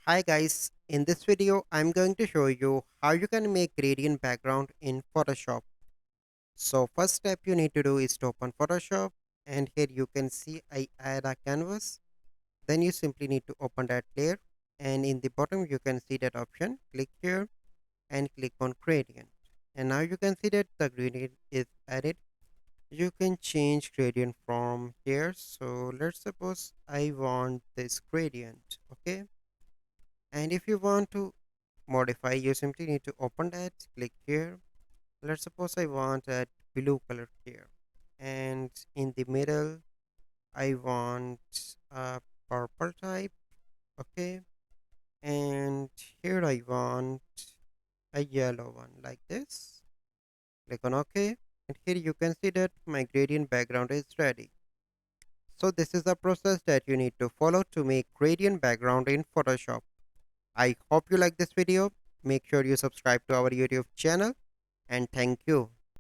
Hi guys, in this video I'm going to show you how you can make gradient background in Photoshop. So first step you need to do is to open Photoshop, and here you can see I add a canvas. Then you simply need to open that layer, and in the bottom you can see that option. Click here and click on gradient. And now you can see that the gradient is added. You can change gradient from here. So let's suppose I want this gradient, okay? And if you want to modify, you simply need to open that, click here. Let's suppose I want a blue color here, and in the middle I want a purple type, okay, and here I want a yellow one like this. Click on OK, and here you can see that my gradient background is ready. So this is the process that you need to follow to make gradient background in Photoshop. I hope you like this video. Make sure you subscribe to our YouTube channel, and thank you.